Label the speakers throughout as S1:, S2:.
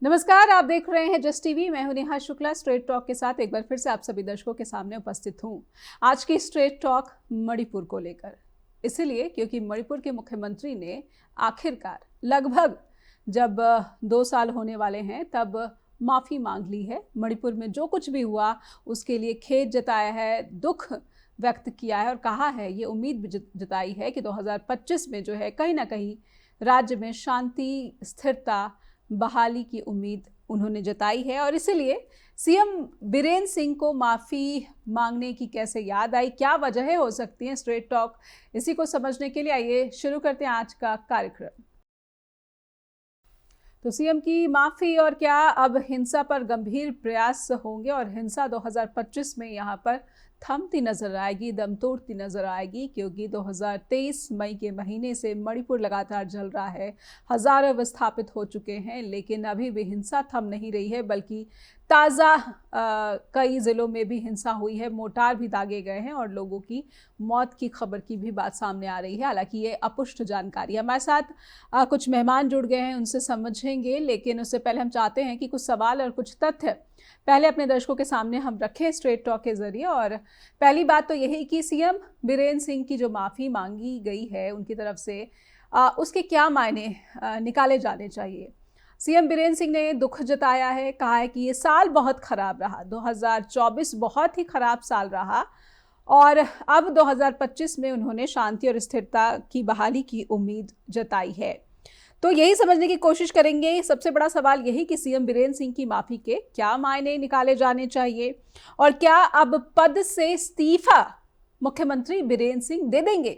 S1: नमस्कार, आप देख रहे हैं जस्ट टीवी। मैं हूं नेहा शुक्ला। स्ट्रेट टॉक के साथ एक बार फिर से आप सभी दर्शकों के सामने उपस्थित हूं। आज की स्ट्रेट टॉक मणिपुर को लेकर, इसीलिए क्योंकि मणिपुर के मुख्यमंत्री ने आखिरकार लगभग जब 2 साल होने वाले हैं तब माफ़ी मांग ली है। मणिपुर में जो कुछ भी हुआ उसके लिए खेद जताया है, दुख व्यक्त किया है और कहा है, ये उम्मीद भी जताई है कि 2025 में जो है कहीं ना कहीं राज्य में शांति, स्थिरता, बहाली की उम्मीद उन्होंने जताई है। और इसीलिए सीएम बीरेन सिंह को माफ़ी मांगने की कैसे याद आई, क्या वजह हो सकती हैं, स्ट्रेट टॉक इसी को समझने के लिए आइए शुरू करते हैं आज का कार्यक्रम। तो सीएम की माफ़ी और क्या अब हिंसा पर गंभीर प्रयास होंगे और हिंसा 2025 में यहाँ पर थमती नजर आएगी, दम तोड़ती नजर आएगी, क्योंकि 2023 मई के महीने से मणिपुर लगातार जल रहा है। हजारों विस्थापित हो चुके हैं, लेकिन अभी भी हिंसा थम नहीं रही है, बल्कि ताज़ा कई ज़िलों में भी हिंसा हुई है, मोर्टार भी दागे गए हैं और लोगों की मौत की खबर की भी बात सामने आ रही है। हालांकि ये अपुष्ट जानकारी। हमारे साथ कुछ मेहमान जुड़ गए हैं, उनसे समझेंगे, लेकिन उससे पहले हम चाहते हैं कि कुछ सवाल और कुछ तथ्य पहले अपने दर्शकों के सामने हम रखें स्ट्रेट टॉक के जरिए। और पहली बात तो यही कि सीएम बीरेन सिंह की जो माफ़ी मांगी गई है उनकी तरफ से, उसके क्या मायने निकाले जाने चाहिए। सीएम बीरेन सिंह ने दुख जताया है, कहा है कि ये साल बहुत ख़राब रहा, 2024 बहुत ही ख़राब साल रहा और अब 2025 में उन्होंने शांति और स्थिरता की बहाली की उम्मीद जताई है। तो यही समझने की कोशिश करेंगे। सबसे बड़ा सवाल यही कि सीएम बीरेन सिंह की माफ़ी के क्या मायने निकाले जाने चाहिए और क्या अब पद से इस्तीफा मुख्यमंत्री बीरेन सिंह दे देंगे,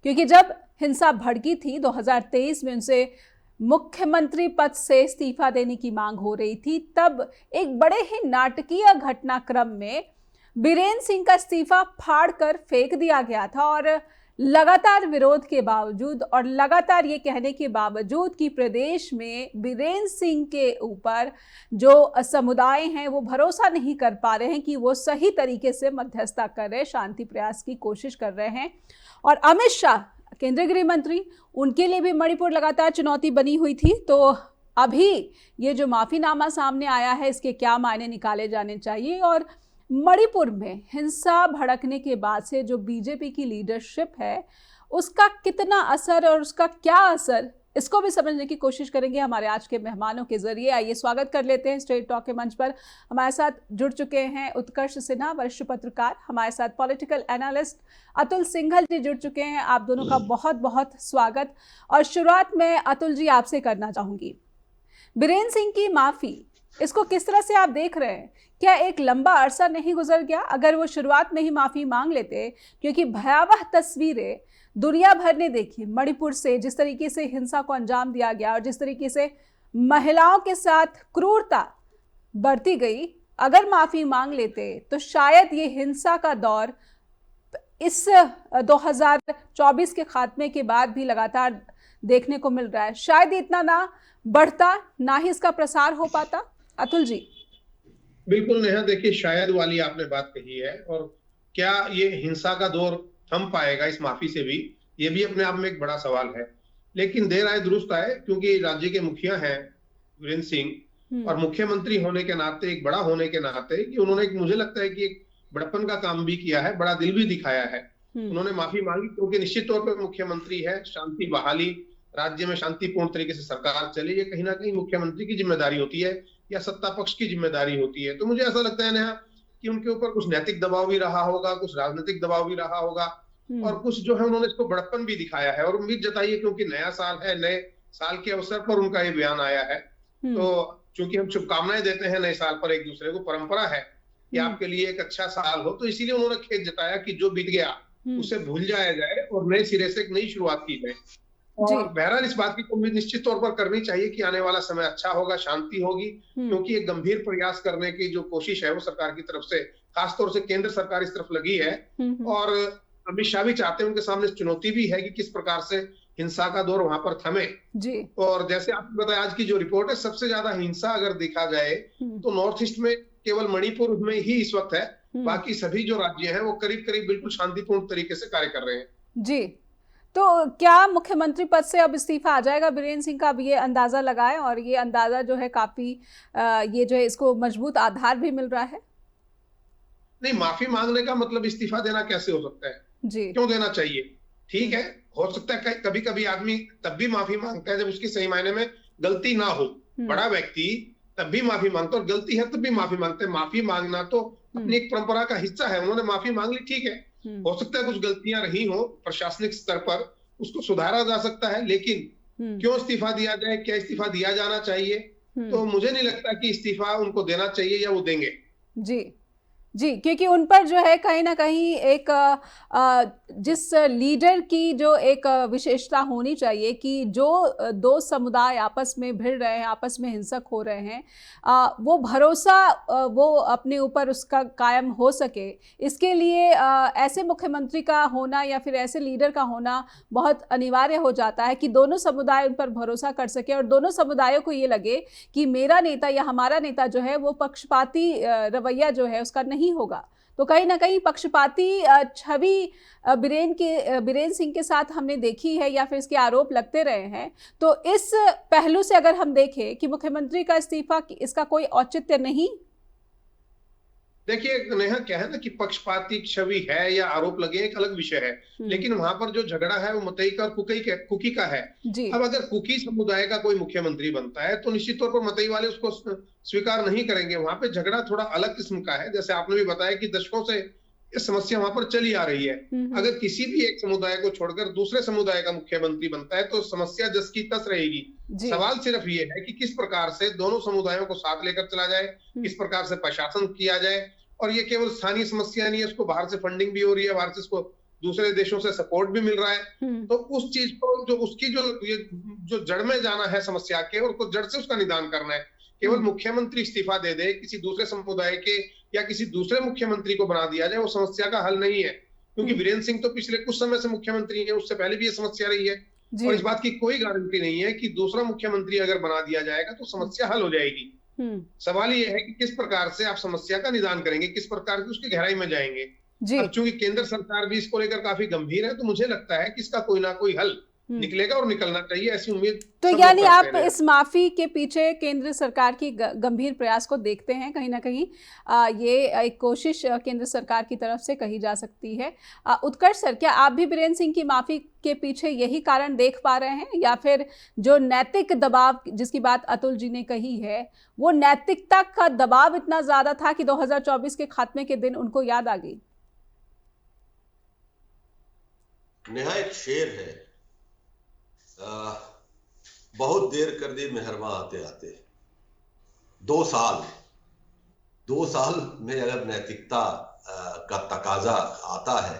S1: क्योंकि जब हिंसा भड़की थी 2023 में उनसे मुख्यमंत्री पद से इस्तीफा देने की मांग हो रही थी, तब एक बड़े ही नाटकीय घटनाक्रम में बीरेन सिंह का इस्तीफा फाड़कर फेंक दिया गया था। और लगातार विरोध के बावजूद और लगातार ये कहने के बावजूद कि प्रदेश में बीरेन सिंह के ऊपर जो समुदाय हैं वो भरोसा नहीं कर पा रहे हैं कि वो सही तरीके से मध्यस्थता कर रहे, शांति प्रयास की कोशिश कर रहे हैं। और अमित शाह केंद्रीय गृह मंत्री, उनके लिए भी मणिपुर लगातार चुनौती बनी हुई थी। तो अभी ये जो माफ़ीनामा सामने आया है, इसके क्या मायने निकाले जाने चाहिए और मणिपुर में हिंसा भड़कने के बाद से जो बीजेपी की लीडरशिप है उसका कितना असर और उसका क्या असर, इसको भी समझने की कोशिश करेंगे हमारे आज के मेहमानों के जरिए। आइए स्वागत कर लेते हैं। स्ट्रेट टॉक के मंच पर हमारे साथ जुड़ चुके हैं उत्कर्ष सिन्हा, वरिष्ठ पत्रकार, हमारे साथ पॉलिटिकल एनालिस्ट अतुल सिंघल जी जुड़ चुके हैं। आप दोनों का बहुत बहुत स्वागत। और शुरुआत में अतुल जी आपसे करना चाहूँगी, बीरेन सिंह की माफ़ी, इसको किस तरह से आप देख रहे हैं? क्या एक लंबा अरसा नहीं गुजर गया अगर वो शुरुआत में ही माफ़ी मांग लेते? क्योंकि भयावह तस्वीरें दुनिया भर ने देखी मणिपुर से, जिस तरीके से हिंसा को अंजाम दिया गया और जिस तरीके से महिलाओं के साथ क्रूरता बढ़ती गई। अगर माफ़ी मांग लेते तो शायद ये हिंसा का दौर इस 2024 के खात्मे के बाद भी लगातार देखने को मिल रहा है, शायद इतना ना बढ़ता, ना ही इसका प्रसार हो पाता। अतुल जी।
S2: बिल्कुल नेहा, देखिए शायद वाली आपने बात कही है, और क्या ये हिंसा का दौर थम पाएगा इस माफी से भी, ये भी अपने आप में एक बड़ा सवाल है। लेकिन देर आए दुरुस्त आए, क्योंकि राज्य के मुखिया हैं बीरेन सिंह और मुख्यमंत्री होने के नाते, एक बड़ा होने के नाते, कि उन्होंने मुझे लगता है कि एक बड़प्पन का काम भी किया है, बड़ा दिल भी दिखाया है। उन्होंने माफी मांगी क्योंकि निश्चित तौर पर मुख्यमंत्री है, शांति बहाली, राज्य में शांतिपूर्ण तरीके से सरकार चले, ये कहीं ना कहीं मुख्यमंत्री की जिम्मेदारी होती है या सत्ता पक्ष की जिम्मेदारी होती है। तो मुझे ऐसा लगता है नेहा कि उनके ऊपर कुछ नैतिक दबाव भी रहा होगा, कुछ राजनीतिक दबाव भी रहा होगा, और कुछ जो है उन्होंने इसको बड़प्पन भी दिखाया है और उम्मीद जताई है, क्योंकि नया साल है, नए साल के अवसर पर उनका ये बयान आया है। तो चूंकि हम शुभकामनाएं देते हैं नए साल पर एक दूसरे को, परंपरा है कि आपके लिए एक अच्छा साल हो, तो इसीलिए उन्होंने खेद जताया कि जो बीत गया उसे भूल जाया जाए और नए सिरे से एक नई शुरुआत की जाए। और बहरहाल इस बात की उम्मीद निश्चित तौर पर करनी चाहिए कि आने वाला समय अच्छा होगा, शांति होगी, क्योंकि एक गंभीर प्रयास करने की जो कोशिश है वो सरकार की तरफ से, खासतौर से केंद्र सरकार इस तरफ लगी है। और अमित शाह भी चाहते हैं, उनके सामने चुनौती भी है कि किस प्रकार से हिंसा का दौर वहां पर थमे जी। और जैसे आपने बताया, आज की जो रिपोर्ट है, सबसे ज्यादा हिंसा अगर देखा जाए तो नॉर्थ ईस्ट में केवल मणिपुर में ही इस वक्त है, बाकी सभी जो राज्य हैं वो करीब करीब बिल्कुल शांतिपूर्ण तरीके से कार्य कर रहे हैं जी।
S1: तो क्या मुख्यमंत्री पद से अब इस्तीफा आ जाएगा बीरेंद्र सिंह का? अब ये अंदाजा लगाएं, और ये अंदाजा जो है काफी ये जो है इसको मजबूत आधार भी मिल रहा है।
S2: नहीं, माफी मांगने का मतलब इस्तीफा देना कैसे हो सकता है?
S1: जी।
S2: क्यों देना चाहिए? ठीक है, हो सकता है कभी कभी आदमी तब भी माफी मांगता है जब उसकी सही मायने में गलती ना हो। बड़ा व्यक्ति तब भी माफी मांगता है, और गलती है तब भी माफी मांगते हैं। माफी मांगना तो अपनी एक परंपरा का हिस्सा है। उन्होंने माफी मांग ली, ठीक है। हो सकता है कुछ गलतियां रही हो प्रशासनिक स्तर पर, उसको सुधारा जा सकता है, लेकिन क्यों इस्तीफा दिया जाए, क्या इस्तीफा दिया जाना चाहिए? तो मुझे नहीं लगता कि इस्तीफा उनको देना चाहिए या वो देंगे।
S1: जी जी, क्योंकि उन पर जो है कहीं ना कहीं एक जिस लीडर की जो एक विशेषता होनी चाहिए कि जो दो समुदाय आपस में भिड़ रहे हैं, आपस में हिंसक हो रहे हैं, वो भरोसा वो अपने ऊपर उसका कायम हो सके, इसके लिए ऐसे मुख्यमंत्री का होना या फिर ऐसे लीडर का होना बहुत अनिवार्य हो जाता है कि दोनों समुदाय उन पर भरोसा कर सके और दोनों समुदायों को ये लगे कि मेरा नेता या हमारा नेता जो है वो पक्षपाती रवैया जो है उसका नहीं होगा। तो कहीं ना कहीं पक्षपाती छवि बीरेंद्र सिंह के साथ हमने देखी है या फिर इसके आरोप लगते रहे हैं। तो इस पहलू से अगर हम देखें कि मुख्यमंत्री का इस्तीफा, इसका कोई औचित्य नहीं।
S2: देखिए नेहा, क्या है ना कि पक्षपाती छवि है या आरोप लगे एक अलग विषय है, लेकिन वहां पर जो झगड़ा है वो मतई का और कुकी का है। अब अगर कुकी समुदाय का कोई मुख्यमंत्री बनता है तो निश्चित तौर पर मतई वाले उसको स्वीकार नहीं करेंगे। वहां पे झगड़ा थोड़ा अलग किस्म का है। जैसे आपने भी बताया कि दशकों से ये समस्या वहां पर चली आ रही है। अगर किसी भी एक समुदाय को छोड़कर दूसरे समुदाय का मुख्यमंत्री बनता है तो समस्या जस की तस रहेगी। सवाल सिर्फ ये है कि किस प्रकार से दोनों समुदायों को साथ लेकर चला जाए, किस प्रकार से प्रशासन किया जाए। और ये केवल स्थानीय समस्या नहीं है, इसको बाहर से फंडिंग भी हो रही है, बाहर से इसको दूसरे देशों से सपोर्ट भी मिल रहा है। तो उस चीज को जो उसकी जो जड़ में जाना है समस्या के, और जड़ से उसका निदान करना है। केवल मुख्यमंत्री इस्तीफा दे दे किसी दूसरे समुदाय के या किसी दूसरे मुख्यमंत्री को बना दिया जाए, वो समस्या का हल नहीं है। क्योंकि बीरेंद्र सिंह तो पिछले कुछ समय से मुख्यमंत्री है, उससे पहले भी ये समस्या रही है। और इस बात की कोई गारंटी नहीं है कि दूसरा मुख्यमंत्री अगर बना दिया जाएगा तो समस्या हल हो जाएगी। सवाल ये है कि किस प्रकार से आप समस्या का निदान करेंगे, किस प्रकार से उसकी गहराई में जाएंगे। अब चूंकि केंद्र सरकार भी इसको लेकर काफी गंभीर है, तो मुझे लगता है कि इसका कोई ना कोई हल निकलेगा और निकलना चाहिए, ऐसी उम्मीद। तो
S1: यानी आप इस माफी के पीछे केंद्र सरकार की गंभीर प्रयास को देखते हैं, कहीं ना कहीं ये एक कोशिश केंद्र सरकार की तरफ से कही जा सकती है। उत्कर्ष सर, क्या आप भी बीरेंद्र सिंह की माफी के पीछे यही कारण देख पा रहे हैं, या फिर जो नैतिक दबाव जिसकी बात अतुल जी ने कही है, वो नैतिकता का दबाव इतना ज्यादा था कि 2024 के खात्मे के दिन उनको याद आ गई?
S3: नेहा, एक शेर है, बहुत देर कर दी मेहरबान आते आते। 2 साल में अगर नैतिकता का तकाजा आता है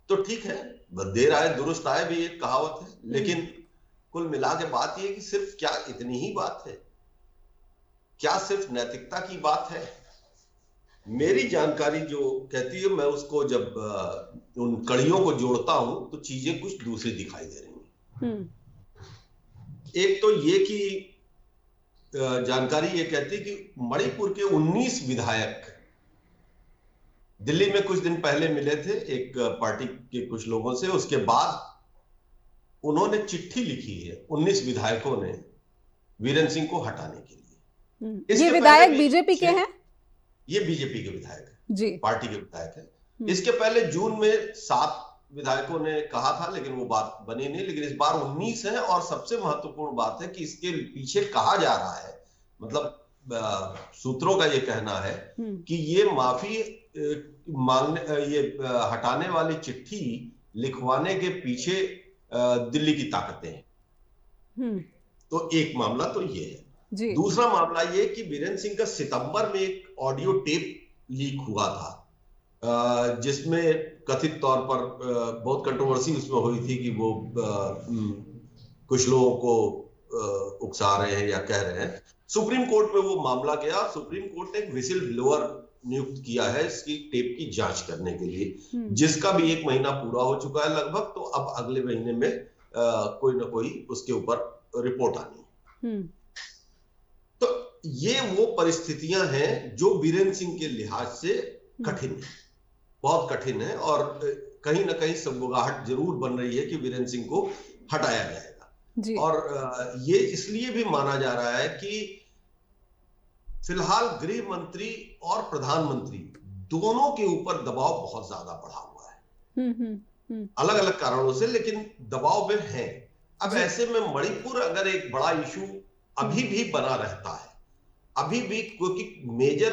S3: तो ठीक है, देर आए दुरुस्त आए भी एक कहावत है। लेकिन कुल मिला के बात यह कि सिर्फ क्या इतनी ही बात है? क्या सिर्फ नैतिकता की बात है? मेरी जानकारी जो कहती है, मैं उसको जब उन कड़ियों को जोड़ता हूं तो चीजें कुछ दूसरी दिखाई दे रही हैं। एक तो ये कि जानकारी ये कहती है कि मणिपुर के 19 विधायक दिल्ली में कुछ दिन पहले मिले थे एक पार्टी के कुछ लोगों से। उसके बाद उन्होंने चिट्ठी लिखी है 19 विधायकों ने बीरेंद्र सिंह को हटाने के लिए।
S1: ये विधायक बीजेपी के हैं?
S3: ये बीजेपी के विधायक है
S1: जी,
S3: पार्टी के विधायक है। इसके पहले जून में 7 विधायकों ने कहा था, लेकिन वो बात बनी नहीं। लेकिन इस बार 19 है, और सबसे महत्वपूर्ण बात है कि इसके पीछे कहा जा रहा है, मतलब सूत्रों का ये कहना है कि ये माफी मांगने, ये हटाने वाली चिट्ठी लिखवाने के पीछे दिल्ली की ताकतें हैं। तो एक मामला तो ये है। दूसरा मामला ये कि बीरेंद्र सिंह का सितंबर में एक ऑडियो टेप लीक हुआ था, जिसमें कथित तौर पर बहुत कंट्रोवर्सी उसमें हुई थी कि वो कुछ लोगों को उकसा रहे हैं या कह रहे हैं। सुप्रीम कोर्ट में वो मामला गया। सुप्रीम कोर्ट ने एक विसिल ब्लोअर नियुक्त किया है इसकी टेप की जांच करने के लिए, जिसका भी 1 महीना पूरा हो चुका है लगभग। तो अब अगले महीने में कोई ना कोई उसके ऊपर रिपोर्ट आनी है। तो ये वो परिस्थितियां हैं जो बीरेंद्र सिंह के लिहाज से कठिन है, बहुत कठिन है। और कहीं ना कहीं संभवाहट जरूर बन रही है कि वीरेंद्र सिंह को हटाया जाएगा। और ये इसलिए भी माना जा रहा है कि फिलहाल गृह मंत्री और प्रधानमंत्री दोनों के ऊपर दबाव बहुत ज्यादा बढ़ा हुआ है, अलग अलग कारणों से, लेकिन दबाव में है। अब ऐसे में मणिपुर अगर एक बड़ा इशू अभी भी बना रहता है, अभी भी, क्योंकि मेजर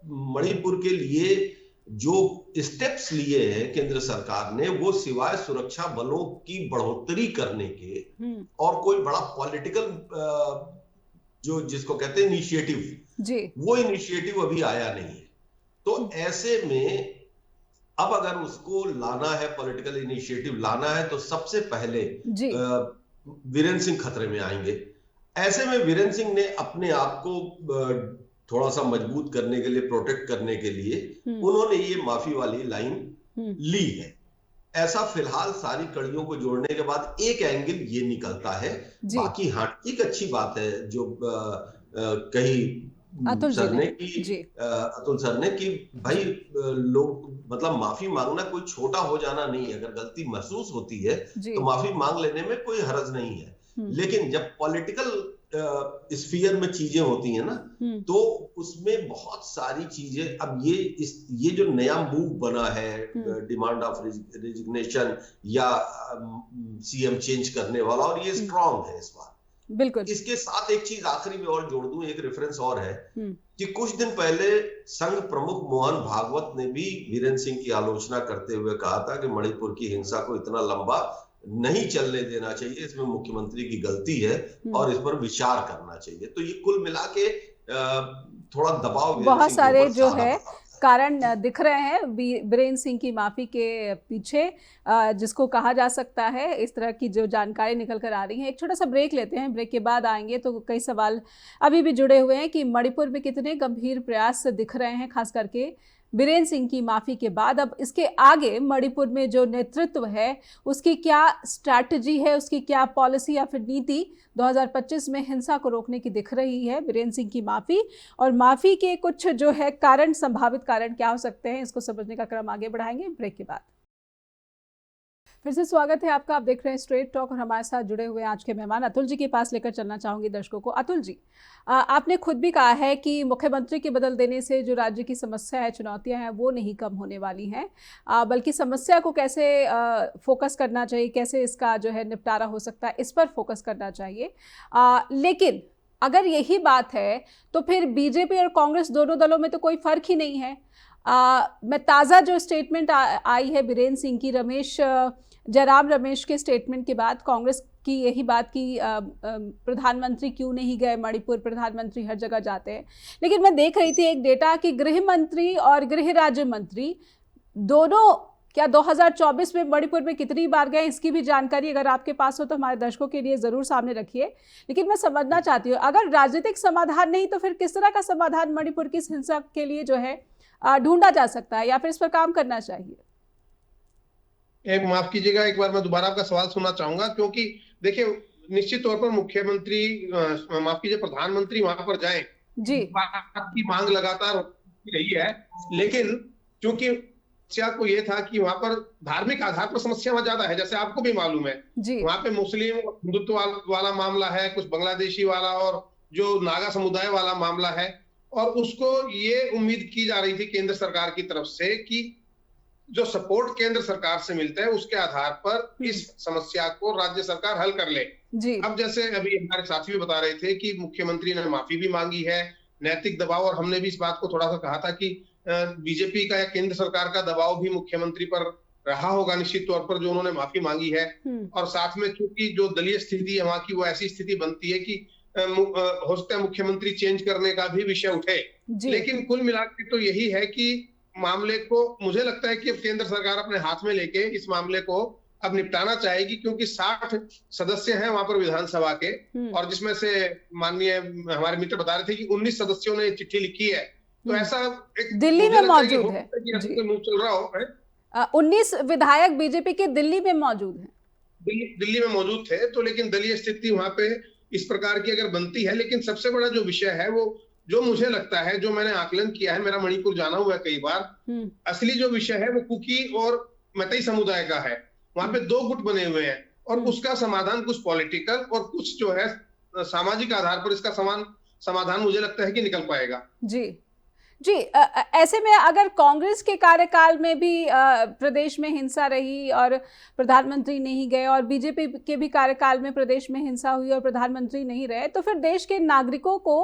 S3: मणिपुर के लिए जो स्टेप्स लिए हैं केंद्र सरकार ने, वो सिवाय सुरक्षा बलों की बढ़ोतरी करने के और कोई बड़ा पॉलिटिकल जो जिसको कहते हैं इनिशिएटिव, वो इनिशिएटिव अभी आया नहीं है। तो ऐसे में अब अगर उसको लाना है, पॉलिटिकल इनिशिएटिव लाना है, तो सबसे पहले वीरेंद्र सिंह खतरे में आएंगे। ऐसे में वीरेंद्र सिंह ने अपने आप को थोड़ा सा मजबूत करने के लिए, प्रोटेक्ट करने के लिए उन्होंने ये माफी वाली लाइन ली है। ऐसा फिलहाल सारी कड़ियों को जोड़ने के बाद एक एंगल ये निकलता है। बाकी हाँ, एक अच्छी बात है जो कही अतुल सर ने कि भाई लोग, मतलब माफी मांगना कोई छोटा हो जाना नहीं है। अगर गलती महसूस होती है तो माफी मांग लेने में कोई हर्ज नहीं है, लेकिन जब पॉलिटिकल स्फीयर में चीजें होती हैं ना, तो उसमें बहुत सारी चीजें, अब ये जो नया मूव बना है, डिमांड ऑफ रेजिग्नेशन या सीएम चेंज करने वाला, और ये स्ट्रांग है इस बार।
S1: बिल्कुल।
S3: इसके साथ एक चीज आखिरी में और जोड़ दूं, एक रेफरेंस और है कि कुछ दिन पहले संघ प्रमुख मोहन भागवत ने भी वीरेंद्र सिंह की आलोचना करते हुए कहा था कि मणिपुर की हिंसा को इतना लंबा नहीं चलने देना चाहिए, इसमें मुख्यमंत्री की गलती है और इस पर विचार करना चाहिए। तो ये कुल मिला के थोड़ा दबाव
S1: बहुत सारे जो है कारण दिख रहे हैं वीरेंद्र सिंह की माफी के पीछे, जिसको कहा जा सकता है। इस तरह की जो जानकारी निकल कर आ रही है। एक छोटा सा ब्रेक लेते हैं, ब्रेक के बाद आएंगे तो कई सवाल अभी भी जुड़े हुए हैं कि मणिपुर में कितने गंभीर प्रयास दिख रहे हैं, खास करके वीरेंद्र सिंह की माफी के बाद। अब इसके आगे मणिपुर में जो नेतृत्व है उसकी क्या स्ट्रैटेजी है, उसकी क्या पॉलिसी या फिर नीति 2025 में हिंसा को रोकने की दिख रही है। वीरेंद्र सिंह की माफी और माफी के कुछ जो है कारण, संभावित कारण क्या हो सकते हैं, इसको समझने का क्रम आगे बढ़ाएंगे ब्रेक के बाद। फिर से स्वागत है आपका, आप देख रहे हैं स्ट्रेट टॉक और हमारे साथ जुड़े हुए आज के मेहमान अतुल जी के पास लेकर चलना चाहूंगी दर्शकों को। अतुल जी, आपने खुद भी कहा है कि मुख्यमंत्री के बदल देने से जो राज्य की समस्या है, चुनौतियां हैं, वो नहीं कम होने वाली हैं, बल्कि समस्या को कैसे फोकस करना चाहिए, कैसे इसका जो है निपटारा हो सकता है, इस पर फोकस करना चाहिए। लेकिन अगर यही बात है तो फिर बीजेपी और कांग्रेस दोनों दलों में तो कोई फर्क ही नहीं है। मैं ताज़ा जो स्टेटमेंट आई है वीरेंद्र सिंह की, जयराम रमेश के स्टेटमेंट के बाद कांग्रेस की यही बात की प्रधानमंत्री क्यों नहीं गए मणिपुर, प्रधानमंत्री हर जगह जाते हैं। लेकिन मैं देख रही थी एक डेटा कि गृह मंत्री और गृह राज्य मंत्री दोनों क्या 2024 में मणिपुर में कितनी बार गए, इसकी भी जानकारी अगर आपके पास हो तो हमारे दर्शकों के लिए ज़रूर सामने रखिए। लेकिन मैं समझना चाहती हूँ, अगर राजनीतिक समाधान नहीं तो फिर किस तरह का समाधान मणिपुर की हिंसा के लिए जो है ढूंढा जा सकता है या फिर इस पर काम करना चाहिए?
S2: माफ कीजिएगा, एक बार मैं दोबारा आपका सवाल सुनना चाहूंगा, क्योंकि देखिए निश्चित तौर पर मुख्यमंत्री, माफ कीजिए, प्रधानमंत्री वहां पर जाएं जी, की मांग लगातार रही है। लेकिन चूंकि समस्या को ये था कि वहां पर धार्मिक आधार पर समस्या वहां ज्यादा है, जैसे आपको भी मालूम है, वहां पे मुस्लिम हिंदुत्व वाला मामला है, कुछ बांग्लादेशी वाला और जो नागा समुदाय वाला मामला है। और उसको ये उम्मीद की जा रही थी केंद्र सरकार की तरफ से कि जो सपोर्ट केंद्र सरकार से मिलता है उसके आधार पर इस समस्या को राज्य सरकार हल कर ले जी। अब जैसे अभी हमारे साथी भी बता रहे थे कि मुख्यमंत्री ने माफी भी मांगी है, नैतिक दबाव, और हमने भी इस बात को थोड़ा सा कहा था कि बीजेपी का या केंद्र सरकार का दबाव भी मुख्यमंत्री पर रहा होगा निश्चित तौर पर, जो उन्होंने माफी मांगी है। और साथ में चूंकि जो दलीय स्थिति है वहां की, वो ऐसी स्थिति बनती है कि हो सकता है मुख्यमंत्री चेंज करने का भी विषय उठे। लेकिन कुल मिलाकर तो यही है कि मामले को, मुझे लगता है कि अब केंद्र सरकार अपने हाथ में लेके इस मामले को अब निपटाना चाहेगी, क्योंकि 60 सदस्य हैं वहां पर विधानसभा के, और जिसमें से माननीय हमारे मित्र बता रहे थे कि 19 सदस्यों ने चिट्ठी लिखी है। तो ऐसा एक
S1: दिल्ली में मौजूद है,
S2: चल रहा हो
S1: 19 विधायक बीजेपी के दिल्ली में मौजूद हैं,
S2: दिल्ली में मौजूद थे। तो लेकिन दलीय स्थिति वहां पे इस प्रकार की अगर बनती है, लेकिन सबसे बड़ा जो विषय है वो, जो मुझे लगता है, जो मैंने आकलन किया है, मेरा मणिपुर जाना हुआ है कई बार, असली जो विषय है वो कुकी और मतई समुदाय का है, वहां पे दो गुट बने हुए हैं और उसका समाधान कुछ पॉलिटिकल और कुछ जो है सामाजिक आधार पर इसका समाधान मुझे लगता है कि निकल पाएगा।
S1: जी जी। ऐसे में अगर कांग्रेस के कार्यकाल में भी प्रदेश में हिंसा रही और प्रधानमंत्री नहीं गए, और बीजेपी के भी कार्यकाल में प्रदेश में हिंसा हुई और प्रधानमंत्री नहीं रहे, तो फिर देश के नागरिकों को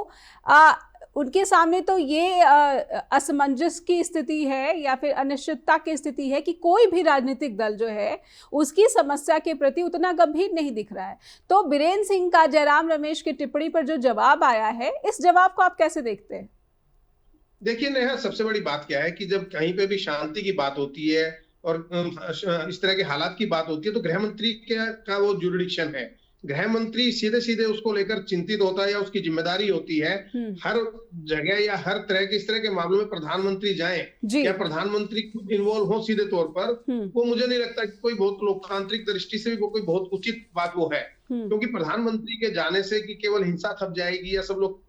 S1: उनके सामने तो ये असमंजस की स्थिति है या फिर अनिश्चितता की स्थिति है कि कोई भी राजनीतिक दल जो है उसकी समस्या के प्रति उतना गंभीर नहीं दिख रहा है। तो बीरेन सिंह का जयराम रमेश की टिप्पणी पर जो जवाब आया है, इस जवाब को आप कैसे देखते हैं?
S2: देखिए नेहा, सबसे बड़ी बात क्या है कि जब कहीं पे भी शांति की बात होती है और इस तरह के हालात की बात होती है तो गृह मंत्री का वो जुरिडिक्शन है। गृह मंत्री सीधे सीधे उसको लेकर चिंतित होता है या उसकी जिम्मेदारी होती है हर जगह या हर तरह के इस तरह के मामलों में प्रधानमंत्री जाएं या प्रधानमंत्री खुद इन्वॉल्व हो सीधे तौर पर, वो मुझे नहीं लगता कि कोई बहुत लोकतांत्रिक दृष्टि से भी वो कोई बहुत उचित बात वो है। क्योंकि प्रधानमंत्री के जाने से कि केवल हिंसा थम जाएगी या सब लोग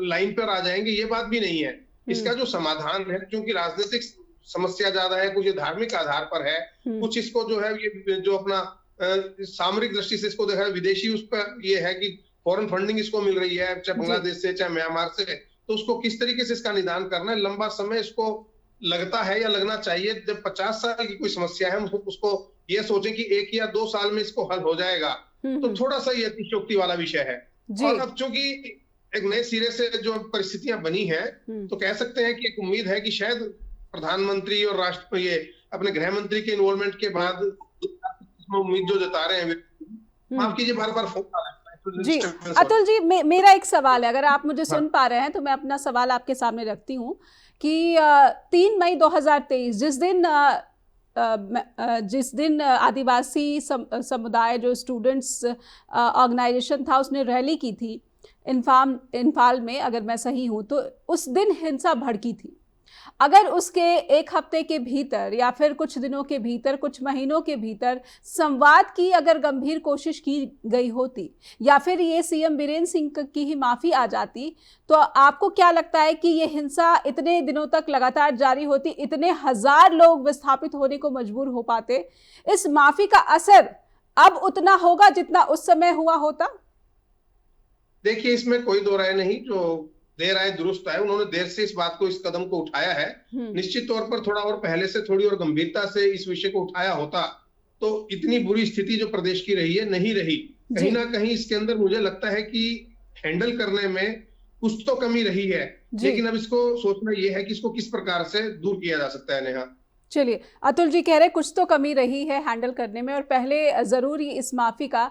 S2: लाइन पर आ जाएंगे, ये बात भी नहीं है। इसका जो समाधान है, क्योंकि राजनीतिक समस्या ज्यादा है, कुछ धार्मिक आधार पर है, कुछ इसको जो है ये जो अपना सामरिक दृष्टि से इसको देखा है, विदेशी उस पर ये है कि फॉरेन फंडिंग इसको मिल रही है, चाहे बांग्लादेश से चाहे म्यांमार से, तो उसको किस तरीके से इसका निदान करना है। लंबा समय इसको लगता है या लगना चाहिए। जब 50 साल की कोई समस्या है उसको ये सोचें कि 1 या 2 साल में इसको हल हो जाएगा, तो थोड़ा सा ये अतिशयोक्ति वाला विषय है। और अब चूंकि एक नए सिरे से जो परिस्थितियां बनी हैं, तो कह सकते हैं कि एक उम्मीद है कि शायद प्रधानमंत्री और राष्ट्रपति अपने गृह मंत्री के इन्वॉल्वमेंट के बाद उम्मीद जो जता रहे हैं, माफ कीजिए बार-बार फोन आ रहा है।
S1: जी अतुल जी, मेरा एक सवाल है, अगर आप मुझे सुन पा रहे हैं तो मैं अपना सवाल आपके सामने रखती हूँ कि 3 मई 2023 जिस दिन आदिवासी समुदाय जो स्टूडेंट्स ऑर्गेनाइजेशन था उसने रैली की थी इम्फाल में, अगर मैं सही हूं तो उस दिन हिंसा भड़की थी। अगर उसके 1 हफ्ते के भीतर या फिर कुछ दिनों के भीतर, कुछ महीनों के भीतर संवाद की अगर गंभीर कोशिश की गई होती या फिर ये सीएम बीरेन सिंह की ही माफी आ जाती, तो आपको क्या लगता है कि ये हिंसा इतने दिनों तक लगातार जारी होती, इतने हजार लोग विस्थापित होने को मजबूर हो पाते? इस माफी का असर अब उतना होगा जितना उस समय हुआ होता?
S2: देखिए, इसमें कोई दो राय नहीं। जो देर आए दुरुस्त आए, उन्होंने देर से इस बात को, इस कदम को उठाया है। निश्चित तौर पर थोड़ा और पहले से थोड़ी और गंभीरता से इस विषय को उठाया होता तो इतनी बुरी स्थिति जो प्रदेश की रही है नहीं रही। कहीं ना कहीं इसके अंदर मुझे लगता है कि हैंडल करने में कुछ तो कमी रही है, लेकिन अब इसको सोचना यह है कि इसको किस प्रकार से दूर किया जा सकता है। नेहा,
S1: चलिए, अतुल जी कह रहे कुछ तो कमी रही है हैंडल करने में और पहले जरूर ही इस माफी का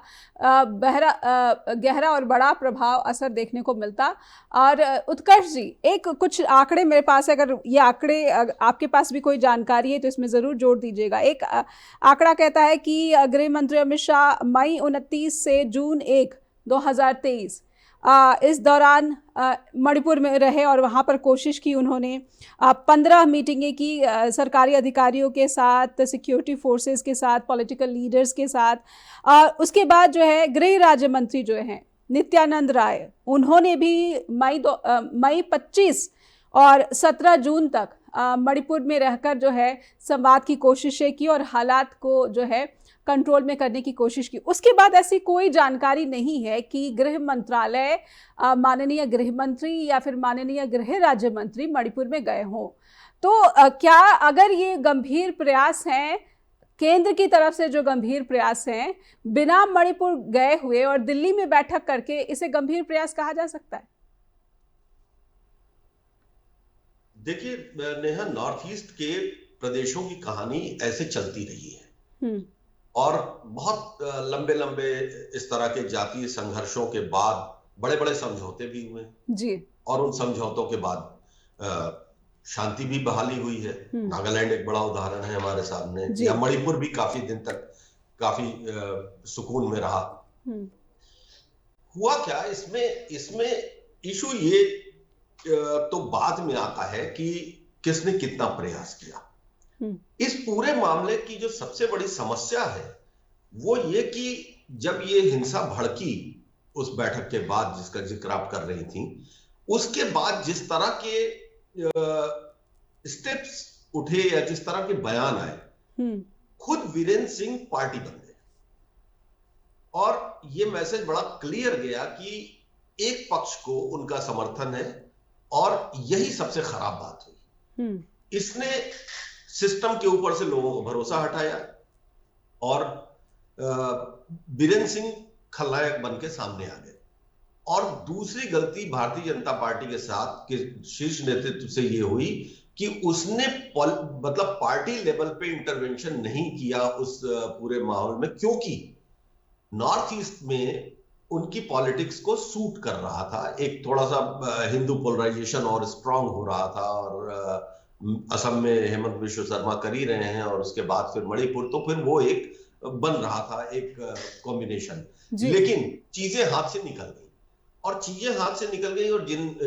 S1: गहरा और बड़ा प्रभाव असर देखने को मिलता। और उत्कर्ष जी, एक कुछ आंकड़े मेरे पास है, अगर ये आंकड़े आपके पास भी कोई जानकारी है तो इसमें ज़रूर जोड़ दीजिएगा। एक आंकड़ा कहता है कि गृह मंत्री अमित शाह मई 29 से जून 1, 2023 इस दौरान मणिपुर में रहे और वहाँ पर कोशिश की उन्होंने। 15 मीटिंगें की सरकारी अधिकारियों के साथ, सिक्योरिटी फोर्सेस के साथ, पॉलिटिकल लीडर्स के साथ। उसके बाद जो है गृह राज्य मंत्री जो हैं नित्यानंद राय, उन्होंने भी मई 25 और 17 जून तक मणिपुर में रहकर जो है संवाद की कोशिशें की और हालात को जो है कंट्रोल में करने की कोशिश की। उसके बाद ऐसी कोई जानकारी नहीं है कि गृह मंत्रालय, माननीय गृह मंत्री या फिर माननीय गृह राज्य मंत्री मणिपुर में गए हों। तो क्या अगर ये गंभीर प्रयास हैं, केंद्र की तरफ से जो गंभीर प्रयास हैं, बिना मणिपुर गए हुए और दिल्ली में बैठक करके इसे गंभीर प्रयास कहा जा सकता है?
S3: देखिए नेहा, नॉर्थ ईस्ट के प्रदेशों की कहानी ऐसे चलती रही है और बहुत लंबे लंबे इस तरह के जातीय संघर्षों के बाद बड़े बड़े समझौते भी हुए जी, और उन समझौतों के बाद शांति भी बहाली हुई है। नागालैंड एक बड़ा उदाहरण है हमारे सामने, या मणिपुर भी काफी दिन तक काफी सुकून में रहा। हुआ क्या इसमें इशू ये तो बाद में आता है कि किसने कितना प्रयास किया। इस पूरे मामले की जो सबसे बड़ी समस्या है वो ये कि जब ये हिंसा भड़की उस बैठक के बाद, जिसका जिक्र आप कर रही थी, उसके बाद जिस तरह के स्टेप्स उठे या जिस तरह के बयान आए, खुद वीरेंद्र सिंह पार्टी बन गए और ये मैसेज बड़ा क्लियर गया कि एक पक्ष को उनका समर्थन है और यही सबसे खराब बात हुई। इसने सिस्टम के ऊपर से लोगों को भरोसा हटाया और वीरेंद्र सिंह खलनायक बन के सामने आ गए। और दूसरी गलती भारतीय जनता पार्टी के साथ के शीर्ष नेतृत्व से ये हुई कि उसने मतलब पार्टी लेवल पे इंटरवेंशन नहीं किया उस पूरे माहौल में, क्योंकि नॉर्थ ईस्ट में उनकी पॉलिटिक्स को सूट कर रहा था। एक थोड़ा सा हिंदू पोलराइजेशन और स्ट्रांग हो रहा था और असम में हेमंत बिश्व शर्मा कर ही रहे हैं और उसके बाद फिर मणिपुर, तो फिर वो एक बन रहा था एक कॉम्बिनेशन। लेकिन चीजें हाथ से निकल गई और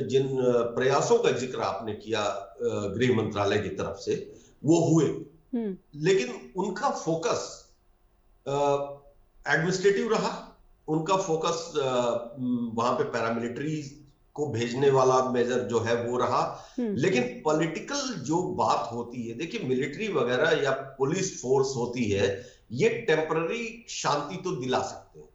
S3: जिन प्रयासों का जिक्र आपने किया गृह मंत्रालय की तरफ से वो हुए, लेकिन उनका फोकस एडमिनिस्ट्रेटिव रहा, उनका फोकस वहां पे पैरामिलिट्री को भेजने वाला मेजर जो है वो रहा। लेकिन पॉलिटिकल जो बात होती है, देखिए मिलिट्री वगैरह या पुलिस फोर्स होती है, ये टेम्पररी शांति तो दिला सकते हैं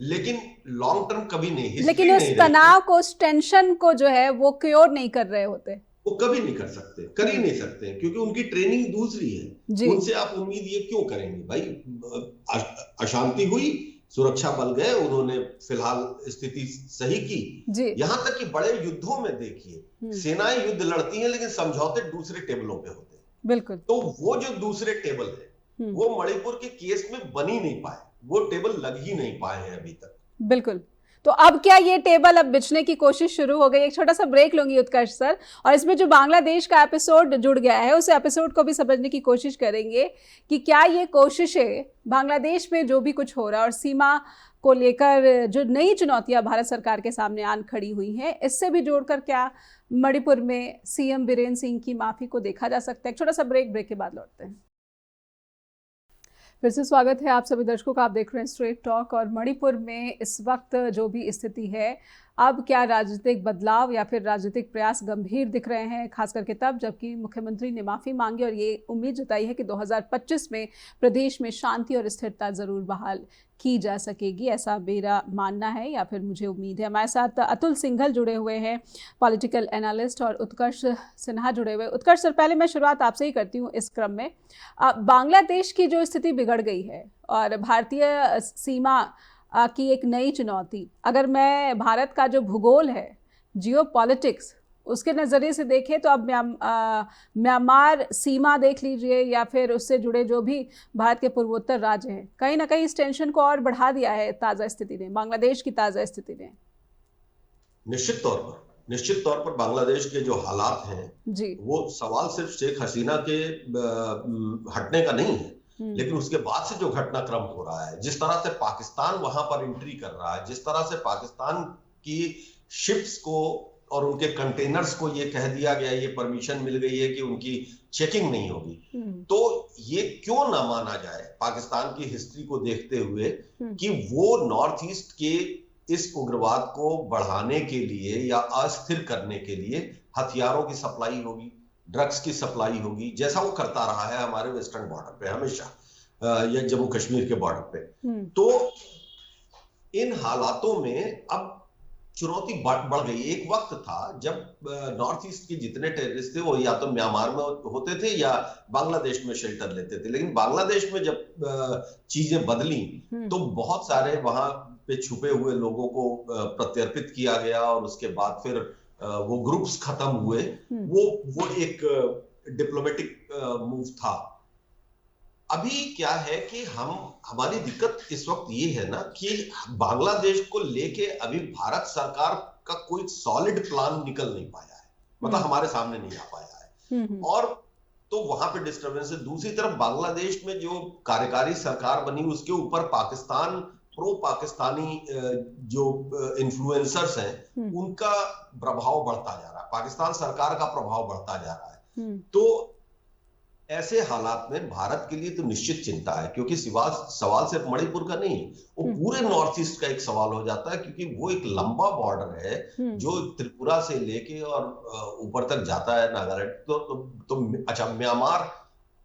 S3: लेकिन लॉन्ग टर्म कभी नहीं।
S1: लेकिन उस तनाव को, उस टेंशन को जो है वो क्योर नहीं कर रहे होते,
S3: वो कभी नहीं कर सकते, कर ही नहीं सकते, क्योंकि उनकी ट्रेनिंग दूसरी है। उनसे आप उम्मीद ये क्यों करेंगे भाई? अशांति हुई, सुरक्षा बल गए, उन्होंने फिलहाल स्थिति सही की। यहां तक कि बड़े युद्धों में देखिए सेनाएं युद्ध लड़ती हैं लेकिन समझौते दूसरे टेबलों पे होते हैं।
S1: बिल्कुल।
S3: तो वो जो दूसरे टेबल है वो मणिपुर के केस में बन ही नहीं पाए, वो टेबल लग ही नहीं पाए हैं अभी तक।
S1: बिल्कुल। तो अब क्या ये टेबल अब बिछने की कोशिश शुरू हो गई? एक छोटा सा ब्रेक लूंगी उत्कर्ष सर, और इसमें जो बांग्लादेश का एपिसोड जुड़ गया है उस एपिसोड को भी समझने की कोशिश करेंगे कि क्या ये कोशिशें बांग्लादेश में जो भी कुछ हो रहा है और सीमा को लेकर जो नई चुनौतियां भारत सरकार के सामने आन खड़ी हुई हैं, इससे भी जोड़कर क्या मणिपुर में सीएम वीरेंद्र सिंह की माफी को देखा जा सकता है? एक छोटा सा ब्रेक के बाद लौटते हैं। फिर से स्वागत है आप सभी दर्शकों का। आप देख रहे हैं स्ट्रेट टॉक। और मणिपुर में इस वक्त जो भी स्थिति है, अब क्या राजनीतिक बदलाव या फिर राजनीतिक प्रयास गंभीर दिख रहे हैं, खास करके तब जबकि मुख्यमंत्री ने माफ़ी मांगी और ये उम्मीद जताई है कि 2025 में प्रदेश में शांति और स्थिरता ज़रूर बहाल की जा सकेगी, ऐसा मेरा मानना है या फिर मुझे उम्मीद है। हमारे साथ अतुल सिंघल जुड़े हुए हैं, पॉलिटिकल एनालिस्ट, और उत्कर्ष सिन्हा जुड़े हुए। उत्कर्ष सर, पहले मैं शुरुआत आपसे ही करती हूँ इस क्रम में। बांग्लादेश की जो स्थिति बिगड़ गई है और भारतीय सीमा की एक नई चुनौती, अगर मैं भारत का जो भूगोल है, जियोपॉलिटिक्स, उसके नज़रिए से देखें तो अब म्यांमार सीमा देख लीजिए या फिर उससे जुड़े जो भी भारत के पूर्वोत्तर राज्य हैं, कहीं ना कहीं इस टेंशन को और बढ़ा दिया है ताज़ा स्थिति ने, बांग्लादेश की ताज़ा स्थिति ने।
S3: निश्चित तौर पर बांग्लादेश के जो हालात हैं
S1: जी,
S3: वो सवाल सिर्फ शेख हसीना के हटने का नहीं है, लेकिन उसके बाद से जो घटनाक्रम हो रहा है, जिस तरह से पाकिस्तान वहां पर एंट्री कर रहा है, जिस तरह से पाकिस्तान की शिप्स को और उनके कंटेनर्स को ये कह दिया गया, ये परमिशन मिल गई है कि उनकी चेकिंग नहीं होगी, तो ये क्यों ना माना जाए पाकिस्तान की हिस्ट्री को देखते हुए कि वो नॉर्थ ईस्ट के इस उग्रवाद को बढ़ाने के लिए या अस्थिर करने के लिए हथियारों की सप्लाई होगी, ड्रग्स की सप्लाई होगी, जैसा वो करता रहा है हमारे वेस्टर्न बॉर्डर पे हमेशा, या जम्मू कश्मीर के बॉर्डर पे। तो इन हालातों में अब चुनौती बढ़ गई। एक वक्त था जब नॉर्थ ईस्ट के जितने टेररिस्ट थे वो या तो म्यांमार में होते थे या बांग्लादेश में शेल्टर लेते थे, लेकिन बांग्लादेश में जब चीजें बदली तो बहुत सारे वहां पे छुपे हुए लोगों को प्रत्यर्पित किया गया और उसके बाद फिर वो ग्रुप्स खत्म हुए। वो एक डिप्लोमेटिक मूव था। अभी क्या है कि हमारी दिक्कत इस वक्त ये है ना कि बांग्लादेश को लेके अभी भारत सरकार का कोई सॉलिड प्लान निकल नहीं पाया है, मतलब हमारे सामने नहीं आ पाया है, और तो वहां पे डिस्टर्बेंस है। दूसरी तरफ बांग्लादेश में जो कार्यकारी सरकार बनी उसके ऊपर पाकिस्तान, प्रो पाकिस्तानी जो इन्फ्लुएंसर्स हैं उनका प्रभाव बढ़ता जा रहा है, पाकिस्तान सरकार का प्रभाव बढ़ता जा रहा है। तो ऐसे हालात में भारत के लिए तो निश्चित चिंता है, क्योंकि सवाल सिर्फ मणिपुर का नहीं, वो पूरे नॉर्थ ईस्ट का एक सवाल हो जाता है, क्योंकि वो एक लंबा बॉर्डर है जो त्रिपुरा से लेके और ऊपर तक जाता है, नागालैंड। तो अच्छा, म्यांमार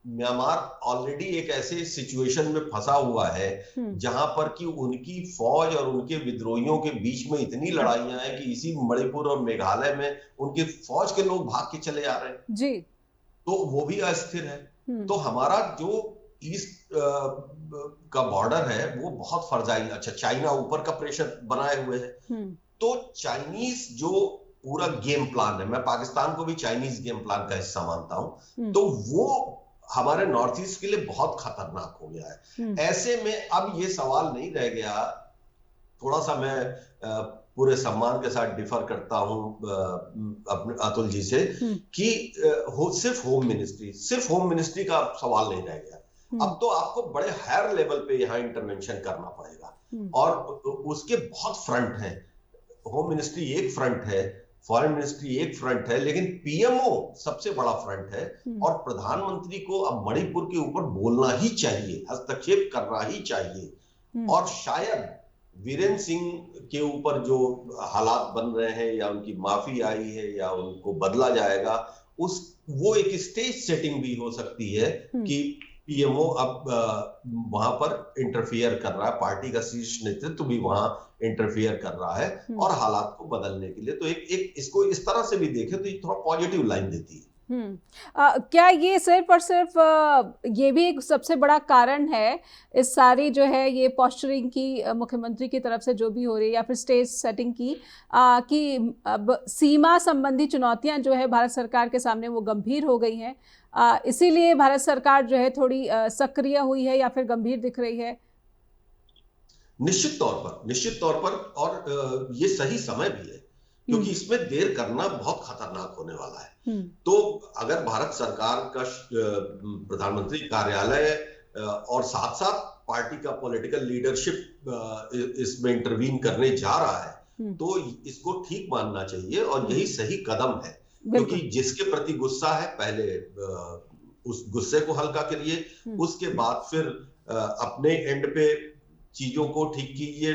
S3: म्यांमार ऑलरेडी एक ऐसे सिचुएशन में फंसा हुआ है जहां पर कि उनकी फौज और उनके विद्रोहियों के बीच में इतनी लड़ाइयां हैं कि इसी मणिपुर और मेघालय में उनकी फौज के लोग भाग के चले आ रहे हैं
S1: जी।
S3: तो वो भी अस्थिर है। तो हमारा जो ईस्ट का बॉर्डर है वो बहुत फर्जाइल, अच्छा चाइना ऊपर का प्रेशर बनाए हुए है, तो चाइनीज जो पूरा गेम प्लान है, मैं पाकिस्तान को भी चाइनीज गेम प्लान का हिस्सा मानता हूं, तो वो हमारे नॉर्थ ईस्ट के लिए बहुत खतरनाक हो गया है। ऐसे में अब ये सवाल नहीं रह गया, थोड़ा सा मैं पूरे सम्मान के साथ डिफर करता हूं अपने अतुल जी से कि सिर्फ होम मिनिस्ट्री का सवाल नहीं रह गया। अब तो आपको बड़े हायर लेवल पे यहाँ इंटरवेंशन करना पड़ेगा और उसके बहुत फ्रंट हैं। होम मिनिस्ट्री एक फ्रंट है, फॉरेन मिनिस्ट्री एक फ्रंट है, लेकिन पीएमओ सबसे बड़ा फ्रंट है और प्रधानमंत्री को अब मणिपुर के ऊपर बोलना ही चाहिए, हस्तक्षेप करना ही चाहिए। और शायद वीरेंद्र सिंह के ऊपर जो हालात बन रहे हैं या उनकी माफी आई है या उनको बदला जाएगा, वो एक स्टेज सेटिंग भी हो सकती है कि पीएमओ अब वहां पर इंटरफियर कर रहा है, पार्टी का शीर्ष नेतृत्व भी वहां इंटरफियर कर रहा है और हालात को बदलने के लिए। तो एक इसको इस तरह से भी देखें तो ये थोड़ा पॉजिटिव लाइन देती है।
S1: क्या ये सिर्फ और सिर्फ ये भी एक सबसे बड़ा कारण है इस सारी जो है ये पोस्चरिंग की मुख्यमंत्री की तरफ से जो भी हो रही है या फिर स्टेज सेटिंग की कि अब सीमा संबंधी चुनौतियां जो है भारत सरकार के सामने वो गंभीर हो गई हैं, इसीलिए भारत सरकार जो है थोड़ी सक्रिय हुई है या फिर गंभीर दिख रही है?
S3: निश्चित तौर पर और ये सही समय भी है क्योंकि इसमें देर करना बहुत खतरनाक होने वाला है। तो अगर भारत सरकार का प्रधानमंत्री कार्यालय और साथ साथ पार्टी का पॉलिटिकल लीडरशिप इसमें इंटरवीन करने जा रहा है तो इसको ठीक मानना चाहिए और यही सही कदम है, क्योंकि जिसके प्रति गुस्सा है पहले उस गुस्से को हल्का करिए, उसके बाद फिर अपने एंड पे चीजों को ठीक कीजिए,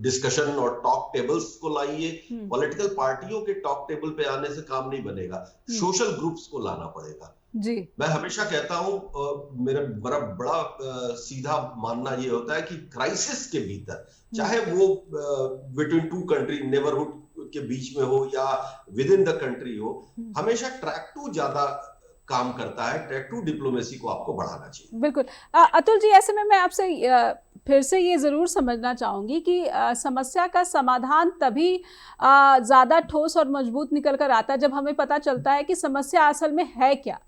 S3: डिस्कशन और टॉक टेबल्स को लाइए। पॉलिटिकल पार्टियों के टॉक टेबल पे आने से काम नहीं बनेगा, सोशल ग्रुप्स को लाना पड़ेगा जी। मैं हमेशा कहता हूं, मेरा बड़ा सीधा मानना ये होता है कि क्राइसिस के भीतर, चाहे वो बिटवीन टू कंट्री नेबरहुड के बीच में हो या विद इन द कंट्री हो, हमेशा ट्रैक टू ज्यादा काम करता है। ट्रैक टू डिप्लोमेसी को आपको बढ़ाना चाहिए।
S1: बिल्कुल। अतुल जी, ऐसे में मैं आपसे फिर से ये ज़रूर समझना चाहूँगी कि समस्या का समाधान तभी ज़्यादा ठोस और मजबूत निकल कर आता है जब हमें पता चलता है कि समस्या असल में है क्या।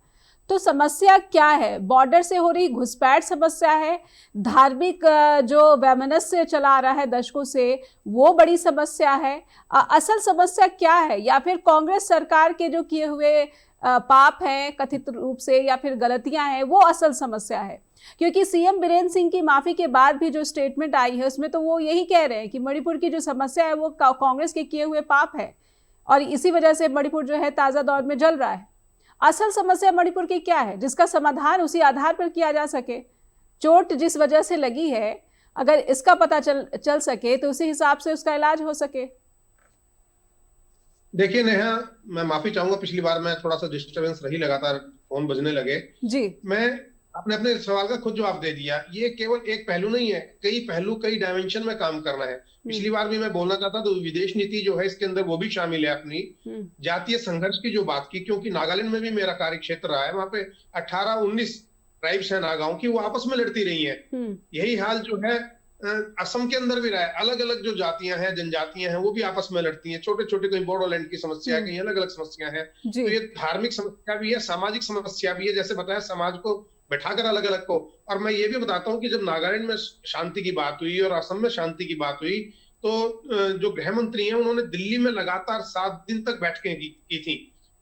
S1: तो समस्या क्या है? बॉर्डर से हो रही घुसपैठ समस्या है, धार्मिक जो वैमनस्य चला आ रहा है दशकों से वो बड़ी समस्या है, असल समस्या क्या है? या फिर कांग्रेस सरकार के जो किए हुए पाप हैं कथित रूप से या फिर गलतियां हैं वो असल समस्या है? क्योंकि सीएम बीरेंद्र सिंह की माफी के बाद भी जो स्टेटमेंट आई है उसमें तो वो यही कह रहे हैं कि मणिपुर की जो समस्या है वो कांग्रेस के किए हुए पाप है और इसी वजह से मणिपुर जो है ताज़ा दौर में जल रहा है। असल समस्या मणिपुर की क्या है जिसका समाधान उसी आधार पर किया जा सके? चोट जिस वजह से लगी है अगर इसका पता चल सके तो उसी हिसाब से उसका इलाज हो सके।
S2: देखिए नेहा, मैं माफी चाहूंगा, पिछली बार मैं थोड़ा सा डिस्टरबेंस रही, लगातार फोन बजने लगे जी। मैं आपने अपने सवाल का खुद जवाब दे दिया। ये केवल एक पहलू नहीं है, कई पहलू कई डायमेंशन में काम करना है। पिछली बार भी मैं बोलना चाहता तो विदेश नीति जो है इसके अंदर वो भी शामिल है। अपनी जातीय संघर्ष की जो बात की, क्योंकि नागालैंड में भी मेरा कार्य क्षेत्र रहा है, वहां पे 18-19 ट्राइब्स है नागाओं की, वो आपस में लड़ती रही है। यही हाल जो है असम के अंदर भी रहा है। अलग अलग जो जातियां हैं, जनजातियां हैं, वो भी आपस में लड़ती हैं। छोटे छोटे कहीं बोडोलैंड की समस्या है, कहीं अलग अलग समस्या है। तो ये धार्मिक समस्या भी है, सामाजिक समस्या भी है, जैसे बताया समाज को बैठाकर अलग अलग को। और मैं ये भी बताता हूँ कि जब नागालैंड में शांति की बात हुई और असम में शांति की बात हुई तो जो गृह मंत्री हैं उन्होंने दिल्ली में लगातार 7 दिन तक बैठकें की थी,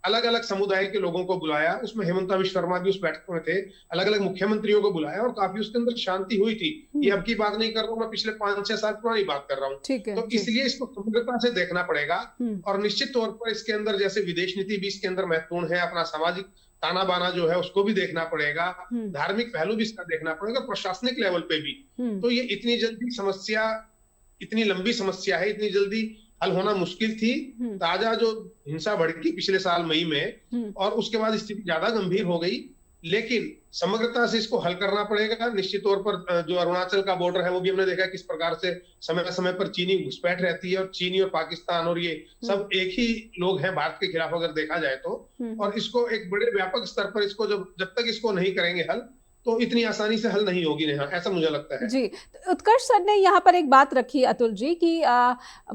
S2: अलग अलग समुदाय के लोगों को बुलाया, उसमें हेमंता विश्व शर्मा भी उस बैठक में थे, अलग अलग मुख्यमंत्रियों को बुलाया और काफी उसके अंदर शांति हुई थी। ये अब की बात नहीं कर रहा हूँ, मैं पिछले 5-6 साल पुरानी बात कर रहा हूँ। तो इसलिए इसको समग्रता से देखना पड़ेगा और निश्चित तौर पर इसके अंदर जैसे विदेश नीति भी इसके अंदर महत्वपूर्ण है, अपना सामाजिक ताना बाना जो है उसको भी देखना पड़ेगा, धार्मिक पहलू भी इसका देखना पड़ेगा, प्रशासनिक लेवल पे भी। तो ये इतनी जल्दी समस्या, इतनी लंबी समस्या है, इतनी जल्दी हल होना मुश्किल थी। ताजा जो हिंसा भड़की पिछले साल मई में और उसके बाद स्थिति ज्यादा गंभीर हो गई, लेकिन समग्रता से इसको हल करना पड़ेगा। निश्चित तौर पर जो अरुणाचल का बॉर्डर है वो भी हमने देखा किस प्रकार से समय समय पर चीनी घुसपैठ रहती है, और चीनी और पाकिस्तान और ये सब एक ही लोग हैं भारत के खिलाफ अगर देखा जाए तो। और इसको एक बड़े व्यापक स्तर पर इसको जब तक इसको नहीं करेंगे हल, तो इतनी आसानी से हल नहीं होगी नेहा, ऐसा मुझे लगता है।
S1: जी, उत्कर्ष सर ने यहाँ पर एक बात रखी अतुल जी कि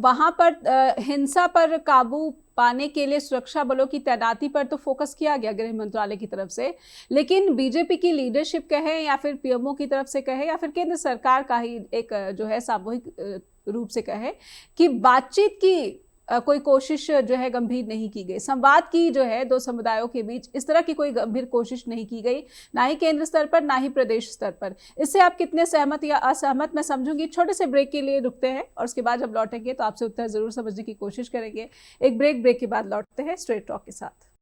S1: वहाँ पर हिंसा पर काबू पाने के लिए सुरक्षा बलों की तैनाती पर तो फोकस किया गया गृह मंत्रालय की तरफ से, लेकिन बीजेपी की लीडरशिप कहे या फिर पीएमओ की तरफ से कहे या फिर केंद्र सरकार का ही एक जो है सामूहिक रूप से कहे कि बातचीत की कोई कोशिश जो है गंभीर नहीं की गई, संवाद की जो है दो समुदायों के बीच इस तरह की कोई गंभीर कोशिश नहीं की गई, ना ही केंद्र स्तर पर ना ही प्रदेश स्तर पर। इससे आप कितने सहमत या असहमत मैं समझूंगी। छोटे से ब्रेक के लिए रुकते हैं और उसके बाद जब लौटेंगे तो आपसे उत्तर जरूर समझने की कोशिश करेंगे। एक ब्रेक के बाद लौटते हैं स्ट्रेट टॉक के साथ।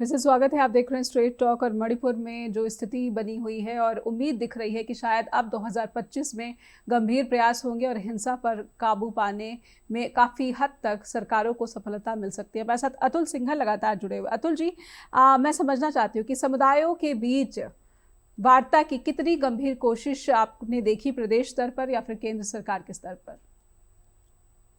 S1: फिर से स्वागत है, आप देख रहे हैं स्ट्रेट टॉक। और मणिपुर में जो स्थिति बनी हुई है और उम्मीद दिख रही है कि शायद अब 2025 में गंभीर प्रयास होंगे और हिंसा पर काबू पाने में काफ़ी हद तक सरकारों को सफलता मिल सकती है। हमारे साथ अतुल सिंघल लगातार जुड़े हुए। अतुल जी, मैं समझना चाहती हूँ कि समुदायों के बीच वार्ता की कितनी गंभीर कोशिश आपने देखी प्रदेश स्तर पर या फिर केंद्र सरकार के स्तर पर?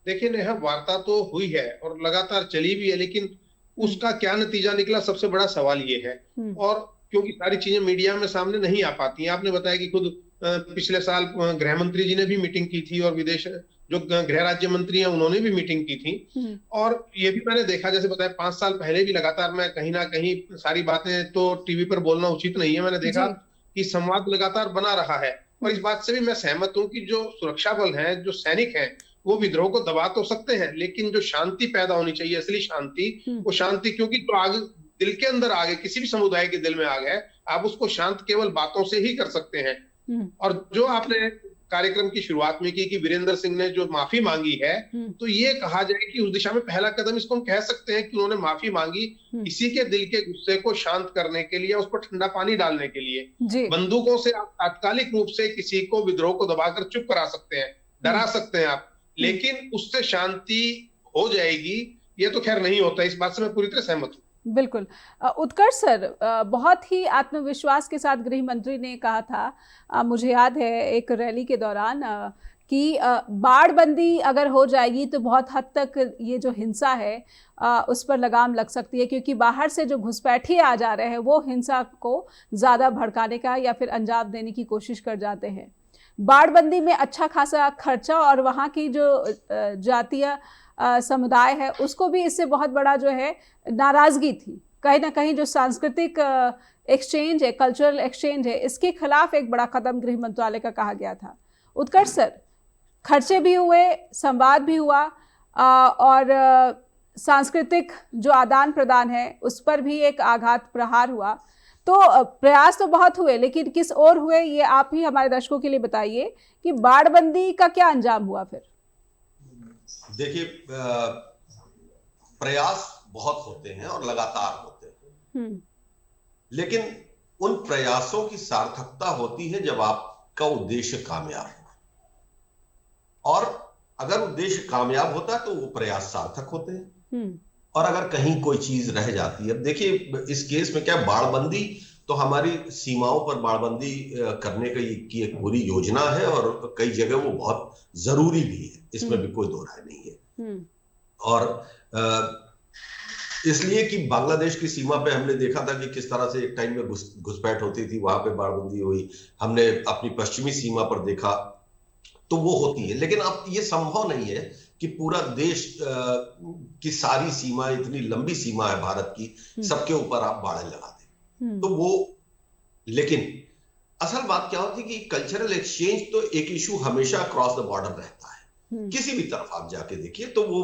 S2: देखिए नेहा, वार्ता तो हुई है और लगातार चली भी है, लेकिन उसका क्या नतीजा निकला, सबसे बड़ा सवाल ये है। और क्योंकि सारी चीजें मीडिया में सामने नहीं आ पाती हैं, आपने बताया कि खुद पिछले साल गृह मंत्री जी ने भी मीटिंग की थी और विदेश जो गृह राज्य मंत्री हैं उन्होंने भी मीटिंग की थी। और ये भी मैंने देखा, जैसे बताया 5 साल पहले भी लगातार मैं कहीं ना कहीं, सारी बातें तो टीवी पर बोलना उचित नहीं है, मैंने देखा कि संवाद लगातार बना रहा है। और इस बात से भी मैं सहमत हूँ कि जो सुरक्षा बल हैं, जो सैनिक हैं, वो विद्रोह को दबा तो सकते हैं, लेकिन जो शांति पैदा होनी चाहिए, असली शांति, वो शांति, क्योंकि तो आगे दिल के अंदर आ गए, किसी भी समुदाय के दिल में आ गए, आप उसको शांत केवल बातों से ही कर सकते हैं। और जो आपने कार्यक्रम की शुरुआत में की कि वीरेंद्र सिंह ने जो माफी मांगी है, तो ये कहा जाए कि उस दिशा में पहला कदम इसको हम कह सकते हैं कि उन्होंने माफी मांगी किसी के दिल के गुस्से को शांत करने के लिए, उस पर ठंडा पानी डालने के लिए। बंदूकों से आप तात्कालिक रूप से किसी को विद्रोह को दबाकर चुप करा सकते हैं, डरा सकते हैं आप, लेकिन उससे शांति हो जाएगी ये तो खैर नहीं होता। इस बात से मैं पूरी तरह सहमत हूँ।
S1: बिल्कुल। उत्कर्ष सर, बहुत ही आत्मविश्वास के साथ गृह मंत्री ने कहा था, मुझे याद है एक रैली के दौरान, कि बाड़बंदी अगर हो जाएगी तो बहुत हद तक ये जो हिंसा है उस पर लगाम लग सकती है, क्योंकि बाहर से जो घुसपैठिए आ जा रहे हैं वो हिंसा को ज़्यादा भड़काने का या फिर अंजाम देने की कोशिश कर जाते हैं। बाड़बंदी में अच्छा खासा खर्चा और वहाँ की जो जातीय समुदाय है उसको भी इससे बहुत बड़ा जो है नाराज़गी थी। कहीं ना कहीं जो सांस्कृतिक एक्सचेंज है, कल्चरल एक्सचेंज है, इसके खिलाफ एक बड़ा कदम गृह मंत्रालय का कहा गया था। उत्कर्ष सर, खर्चे भी हुए, संवाद भी हुआ, और सांस्कृतिक जो आदान प्रदान है उस पर भी एक आघात प्रहार हुआ। तो प्रयास तो बहुत हुए, लेकिन किस ओर हुए ये आप ही हमारे दर्शकों के लिए बताइए कि बाड़बंदी का क्या अंजाम हुआ फिर?
S3: देखिए, प्रयास बहुत होते हैं और लगातार होते हैं, लेकिन उन प्रयासों की सार्थकता होती है जब आपका उद्देश्य कामयाब हो। और अगर उद्देश्य कामयाब होता है तो वो प्रयास सार्थक होते हैं। और अगर कहीं कोई चीज रह जाती है, अब देखिए इस केस में क्या, बाड़बंदी तो हमारी सीमाओं पर बाड़बंदी करने की एक पूरी योजना है और कई जगह वो बहुत जरूरी भी है, इसमें भी कोई दो राय नहीं है। और इसलिए कि बांग्लादेश की सीमा पे हमने देखा था कि किस तरह से एक टाइम में घुसपैठ होती थी, वहां पे बाड़बंदी हुई। हमने अपनी पश्चिमी सीमा पर देखा तो वो होती है, लेकिन अब ये संभव नहीं है कि पूरा देश की सारी सीमा, इतनी लंबी सीमा है भारत की, सबके ऊपर आप बाड़े लगा दें तो वो। लेकिन असल बात क्या होती है कि कल्चरल एक्सचेंज तो एक इशू हमेशा क्रॉस द बॉर्डर रहता है। किसी भी तरफ आप जाके देखिए तो वो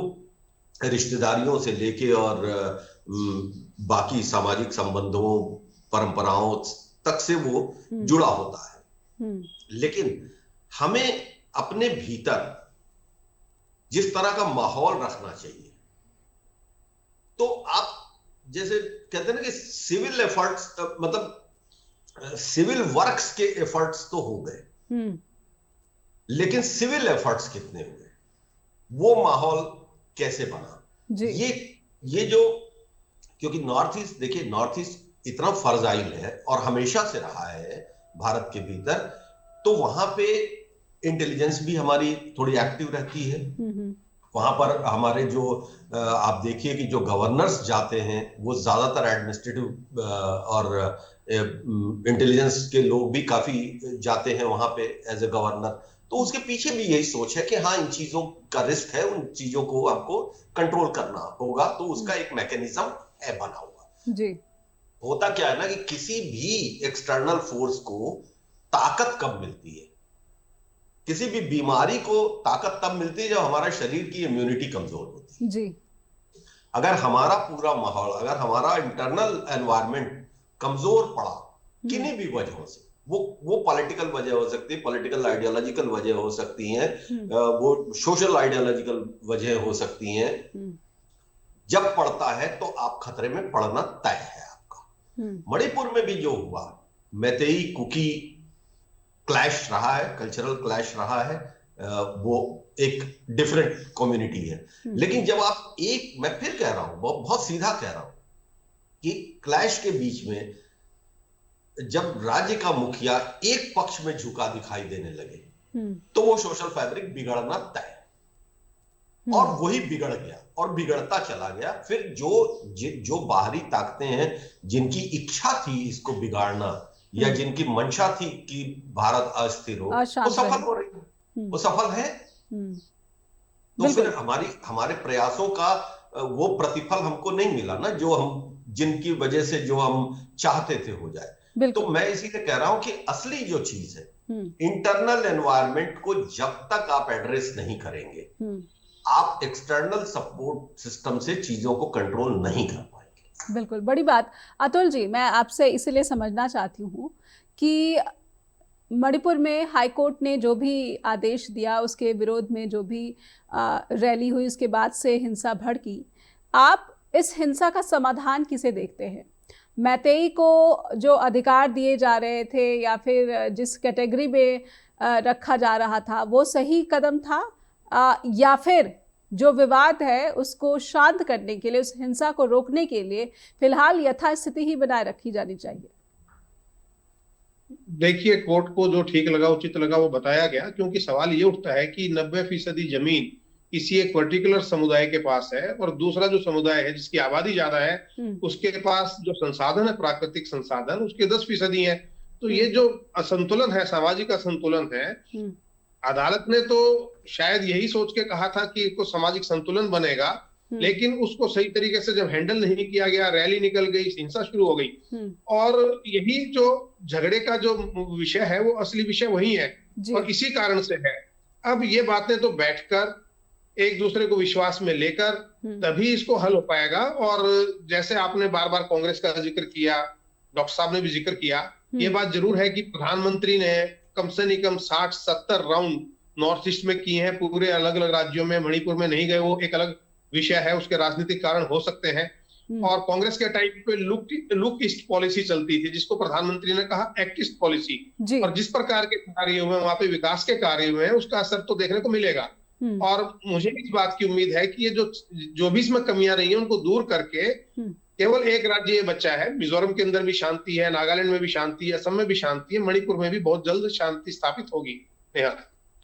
S3: रिश्तेदारियों से लेके और बाकी सामाजिक संबंधों, परंपराओं तक से वो जुड़ा होता है। लेकिन हमें अपने भीतर जिस तरह का माहौल रखना चाहिए, तो आप जैसे कहते हैं ना कि सिविल एफर्ट्स, मतलब सिविल वर्क्स के एफर्ट्स तो हो गए, लेकिन सिविल एफर्ट्स कितने हुए, वो माहौल कैसे बना? ये जो, क्योंकि नॉर्थ ईस्ट, देखिए नॉर्थ ईस्ट इतना फर्जाइल है और हमेशा से रहा है भारत के भीतर, तो वहां पे इंटेलिजेंस भी हमारी थोड़ी एक्टिव रहती है। वहां पर हमारे जो आप देखिए कि जो गवर्नर्स जाते हैं वो ज्यादातर एडमिनिस्ट्रेटिव और इंटेलिजेंस के लोग भी काफी जाते हैं वहां पे एज ए गवर्नर। तो उसके पीछे भी यही सोच है कि हाँ, इन चीजों का रिस्क है, उन चीजों को आपको कंट्रोल करना होगा, तो उसका एक मैकेनिज्म है बना हुआ
S1: जी।
S3: होता क्या है ना कि किसी भी एक्सटर्नल फोर्स को ताकत कब मिलती है, किसी भी बीमारी को ताकत तब मिलती है जब हमारा शरीर की इम्यूनिटी कमजोर होती है।
S1: जी।
S3: अगर हमारा पूरा माहौल, अगर हमारा इंटरनल एनवायरनमेंट कमजोर पड़ा किन्हीं भी वजहों से, वो पॉलिटिकल वजह हो सकती है, पॉलिटिकल आइडियोलॉजिकल वजह हो सकती हैं, वो सोशल आइडियोलॉजिकल वजह हो सकती हैं, जब पड़ता है तो आप खतरे में पड़ना तय है आपका। मणिपुर में भी जो हुआ, मैतेई कुकी क्लैश रहा है, कल्चरल क्लैश रहा है, वो एक डिफरेंट कम्युनिटी है, लेकिन जब आप मैं फिर कह रहा हूं, बहुत सीधा कह रहा हूं कि क्लैश के बीच में जब राज्य का मुखिया एक पक्ष में झुका दिखाई देने लगे तो वो सोशल फैब्रिक बिगड़ना तय, और वही बिगड़ गया और बिगड़ता चला गया। फिर जो बाहरी ताकतें हैं जिनकी इच्छा थी इसको बिगाड़ना या जिनकी मंशा थी कि भारत अस्थिर हो, वो सफल हो रही है, वो सफल है। तो फिर हमारे प्रयासों का वो प्रतिफल हमको नहीं मिला ना, जो हम जिनकी वजह से जो हम चाहते थे हो जाए। तो मैं इसीलिए कह रहा हूं कि असली जो चीज है, इंटरनल एनवायरनमेंट को जब तक आप एड्रेस नहीं करेंगे, आप एक्सटर्नल सपोर्ट सिस्टम से चीजों को कंट्रोल नहीं कर पाएंगे।
S1: बिल्कुल, बड़ी बात। अतुल जी, मैं आपसे इसलिए समझना चाहती हूँ कि मणिपुर में हाई कोर्ट ने जो भी आदेश दिया, उसके विरोध में जो भी रैली हुई, उसके बाद से हिंसा भड़की, आप इस हिंसा का समाधान किसे देखते हैं? मैतेई को जो अधिकार दिए जा रहे थे या फिर जिस कैटेगरी में रखा जा रहा था, वो सही कदम था, या फिर जो विवाद है उसको शांत करने के लिए, उस हिंसा को रोकने के लिए फिलहाल यथास्थिति ही बनाए रखी जानी चाहिए?
S2: देखिए, कोर्ट को जो ठीक लगा, उचित लगा, वो बताया गया, क्योंकि सवाल ये उठता है कि 90% जमीन किसी एक पर्टिकुलर समुदाय के पास है और दूसरा जो समुदाय है जिसकी आबादी ज्यादा है उसके पास जो संसाधन है, प्राकृतिक संसाधन, उसके 10% है। तो ये जो असंतुलन है, सामाजिक असंतुलन है, अदालत ने तो शायद यही सोच के कहा था कि इसको सामाजिक संतुलन बनेगा, लेकिन उसको सही तरीके से जब हैंडल नहीं किया गया, रैली निकल गई, हिंसा शुरू हो गई, और यही जो झगड़े का जो विषय है वो असली विषय वही है और इसी कारण से है। अब ये बातें तो बैठकर एक दूसरे को विश्वास में लेकर तभी इसको हल हो पाएगा। और जैसे आपने बार बार कांग्रेस का जिक्र किया, डॉक्टर साहब ने भी जिक्र किया, ये बात जरूर है कि प्रधानमंत्री ने कम से कम 60-70 राउंड नॉर्थ ईस्ट में किए हैं, पूरे अलग अलग राज्यों में, मणिपुर में नहीं गए, वो एक अलग विषय है, उसके राजनीतिक कारण हो सकते हैं। और कांग्रेस के टाइम पे लुक ईस्ट पॉलिसी चलती थी, जिसको प्रधानमंत्री ने कहा एक्ट ईस्ट पॉलिसी, और जिस प्रकार के कार्य हुए वहां पे, विकास के कार्य हुए हैं, उसका असर तो देखने को मिलेगा। और मुझे इस बात की उम्मीद है कि ये जो भी इसमें कमियां रही हैं उनको दूर करके केवल एक राज्य ये बचा है, मिजोरम के अंदर भी शांति है, नागालैंड में भी शांति है, असम में भी शांति है, मणिपुर में भी बहुत जल्द शांति स्थापित होगी।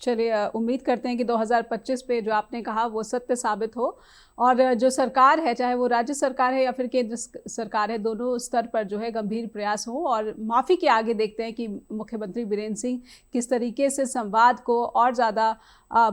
S1: चलिए, उम्मीद करते हैं कि 2025 पे जो आपने कहा वो सत्य साबित हो, और जो सरकार है, चाहे वो राज्य सरकार है या फिर केंद्र सरकार है, दोनों स्तर पर जो है गंभीर प्रयास हो। और माफ़ी के आगे देखते हैं कि मुख्यमंत्री बीरेंद्र सिंह किस तरीके से संवाद को और ज़्यादा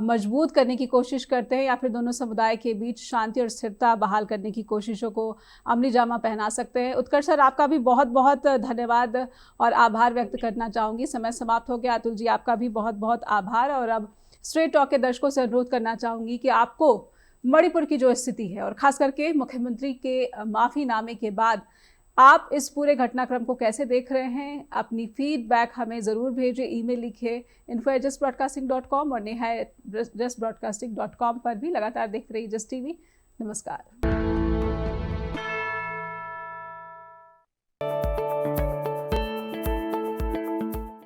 S1: मजबूत करने की कोशिश करते हैं, या फिर दोनों समुदाय के बीच शांति और स्थिरता बहाल करने की कोशिशों को अमली जामा पहना सकते हैं। उत्कर्ष सर, आपका भी बहुत बहुत धन्यवाद और आभार व्यक्त करना चाहूँगी। समय समाप्त हो गया। अतुल जी, आपका भी बहुत बहुत आभार। और अब स्ट्रेट टॉक के दर्शकों से अनुरोध करना चाहूँगी कि आपको मणिपुर की जो स्थिति है और खास करके मुख्यमंत्री के माफ़ीनामे के बाद आप इस पूरे घटनाक्रम को कैसे देख रहे हैं, अपनी फीडबैक हमें ज़रूर भेजें, ईमेल लिखिए info@justbroadcasting.com और neha@justbroadcasting.com पर भी लगातार देखते रहिए जस्ट टीवी। नमस्कार।